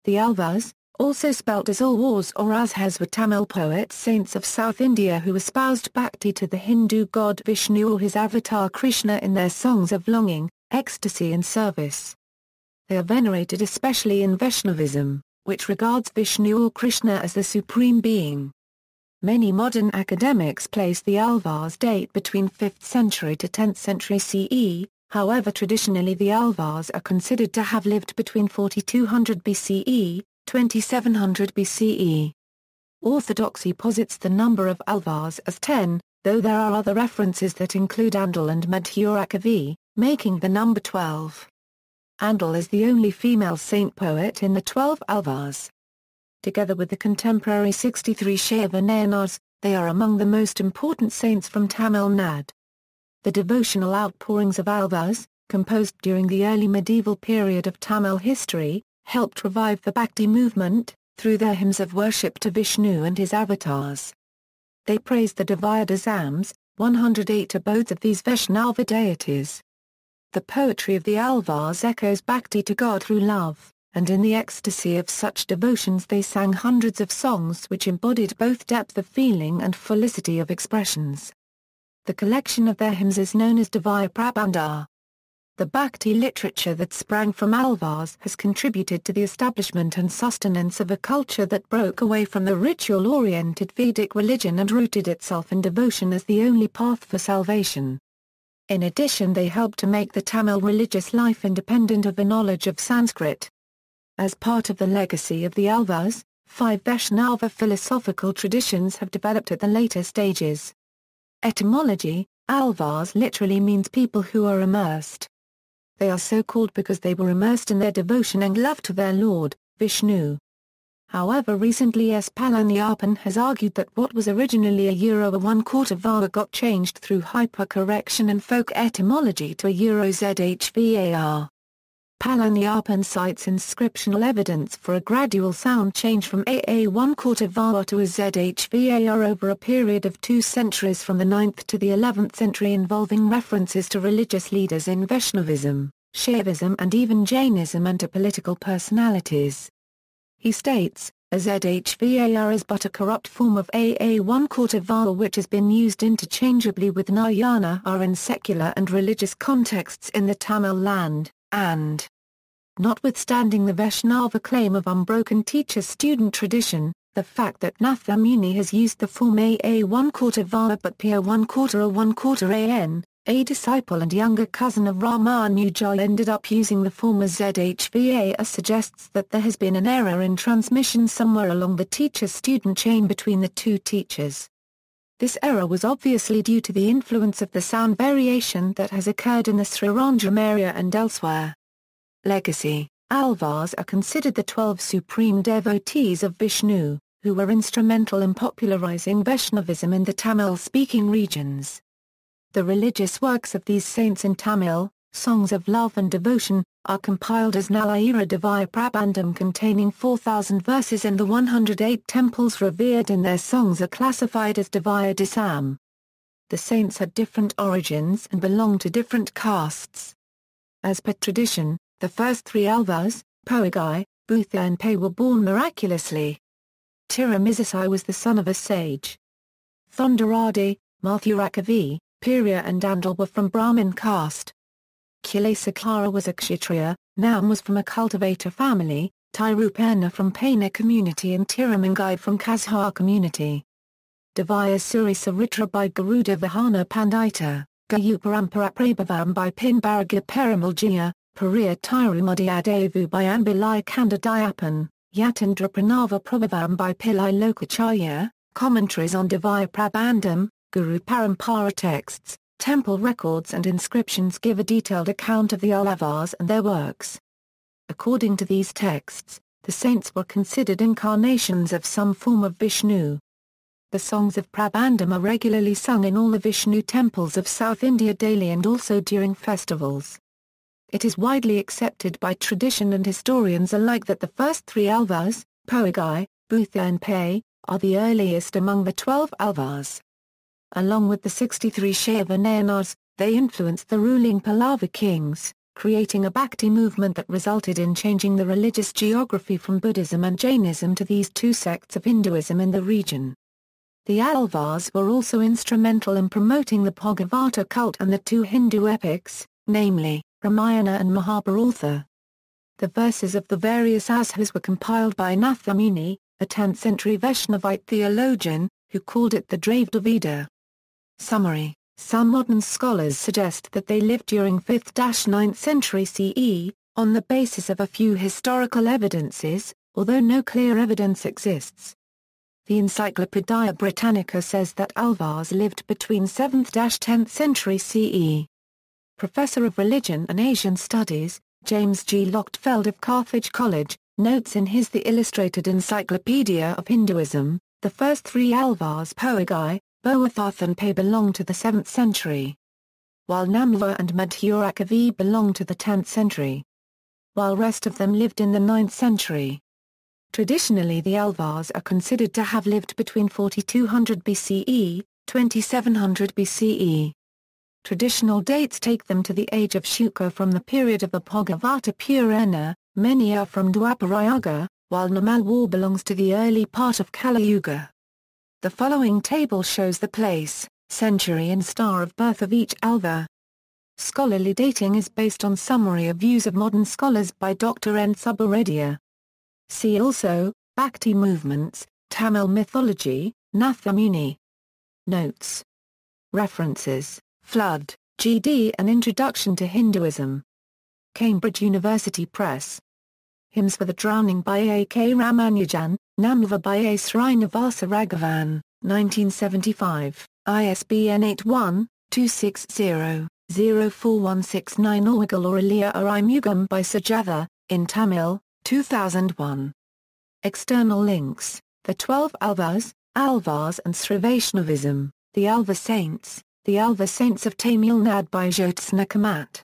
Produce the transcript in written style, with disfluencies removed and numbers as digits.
The Alvars, also spelt as alwars or azhwars, were Tamil poets saints of South India who espoused bhakti to the Hindu god Vishnu or his avatar Krishna in their songs of longing, ecstasy and service. They are venerated especially in Vaishnavism, which regards Vishnu or Krishna as the supreme being. Many modern academics place the Alvars date between 5th century to 10th century CE, however traditionally the Alvars are considered to have lived between 4200 BCE, 2700 BCE. Orthodoxy posits the number of Alvars as 10, though there are other references that include Andal and Madhurakavi, making the number 12. Andal is the only female saint poet in the 12 Alvars. Together with the contemporary 63 Shaiva Nayanars, they are among the most important saints from Tamil Nadu. The devotional outpourings of Alvars, composed during the early medieval period of Tamil history, helped revive the bhakti movement, through their hymns of worship to Vishnu and his avatars. They praised the deified azhwars, 108 abodes of these Vaishnava deities. The poetry of the Alvars echoes bhakti to God through love, and in the ecstasy of such devotions they sang hundreds of songs which embodied both depth of feeling and felicity of expressions. The collection of their hymns is known as Divya Prabandha. The bhakti literature that sprang from Alvars has contributed to the establishment and sustenance of a culture that broke away from the ritual-oriented Vedic religion and rooted itself in devotion as the only path for salvation. In addition, they helped to make the Tamil religious life independent of a knowledge of Sanskrit. As part of the legacy of the Alvars, 5 Vaishnava philosophical traditions have developed at the later stages. Etymology: Alvars literally means people who are immersed. They are so called because they were immersed in their devotion and love to their Lord, Vishnu. However, recently Palaniappan has argued that what was originally a euro a 1/4 var got changed through hypercorrection and folk etymology to a euro zhvar. Palaniappan cites inscriptional evidence for a gradual sound change from a 1/4 var to a zhvar over a period of 2 centuries from the 9th to the 11th century, involving references to religious leaders in Vaishnavism, Shaivism and even Jainism, and to political personalities. He states, a zhvar is but a corrupt form of a 1/4 var which has been used interchangeably with Narayana in secular and religious contexts in the Tamil land, and notwithstanding the Vaishnava claim of unbroken teacher-student tradition, the fact that Natha Muni has used the form a 1/4 var but p a 1/4 an, a disciple and younger cousin of Ramanuja ended up using the form as zhvar, suggests that there has been an error in transmission somewhere along the teacher-student chain between the two teachers. This error was obviously due to the influence of the sound variation that has occurred in the Srirangam area and elsewhere. Legacy: Alvars are considered the 12 supreme devotees of Vishnu, who were instrumental in popularizing Vaishnavism in the Tamil-speaking regions. The religious works of these saints in Tamil, songs of love and devotion, are compiled as Nalayira Divya Prabandham, containing 4,000 verses, and the 108 temples revered in their songs are classified as Divya Desam. The saints had different origins and belonged to different castes. As per tradition, the first 3 Alvars, Poigai, Bhutha and Pei, were born miraculously. Tirumizisai was the son of a sage. Thondaradi, Madhurakavi, Pirya and Andal were from Brahmin caste. Kulasakara was a Kshatriya, Nam was from a cultivator family, Tirupanna from Paina community and Tirumangai from Kazhar community. Divya Suri Saritra by Garuda Vahana Pandita, Gayuparampara Prabhavam by Pinbaraga Perimaljiya, Pariya Tirumudiyadavu by Ambilai Kandadayapan, Yatindra Pranava Prabhavam by Pillai Lokacharya. Commentaries on Divya Prabandham, Guru Parampara texts, temple records and inscriptions give a detailed account of the Alvars and their works. According to these texts, the saints were considered incarnations of some form of Vishnu. The songs of Prabandham are regularly sung in all the Vishnu temples of South India daily and also during festivals. It is widely accepted by tradition and historians alike that the first 3 Alvars, Poigai, Bhutha and Pei, are the earliest among the 12 Alvars. Along with the 63 Shaiva Nayanars, they influenced the ruling Pallava kings, creating a bhakti movement that resulted in changing the religious geography from Buddhism and Jainism to these two sects of Hinduism in the region. The Alvars were also instrumental in promoting the Bhagavata cult and the two Hindu epics, namely, Ramayana and Mahabharata. The verses of the various azhwars were compiled by Natha Muni, a 10th-century Vaishnavite theologian, who called it the Dravida Veda. Summary: some modern scholars suggest that they lived during 5th-9th century CE, on the basis of a few historical evidences, although no clear evidence exists. The Encyclopaedia Britannica says that Alvars lived between 7th-10th century CE. Professor of Religion and Asian Studies, James G. Lochtfeld of Carthage College, notes in his The Illustrated Encyclopedia of Hinduism, the first three Alvars Poigai, Boatharth and Pei belong to the 7th century, while Namva and Madhurakavi belong to the 10th century, while rest of them lived in the 9th century. Traditionally the Alvars are considered to have lived between 4200 BCE, 2700 BCE. Traditional dates take them to the age of Shuka from the period of the Bhagavata Purana, many are from Dwapara, while Namal War belongs to the early part of Kali Yuga. The following table shows the place, century and star of birth of each Alvar. Scholarly dating is based on summary of views of modern scholars by Dr. N. Subbareddy. See also, Bhakti movements, Tamil mythology, Natha Muni. Notes. References: Flood, G.D. An Introduction to Hinduism. Cambridge University Press. Hymns for the Drowning by A. K. Ramanujan, Namva by A. Srinivasa Raghavan, 1975, ISBN 81-260-04169 Orgal or Aliya Arimugam by Sujatha, in Tamil, 2001. External links: The 12 Alvars, Alvars and Sri Vaishnavism, The Alvar Saints of Tamil Nadu by Jyotsna Kamat.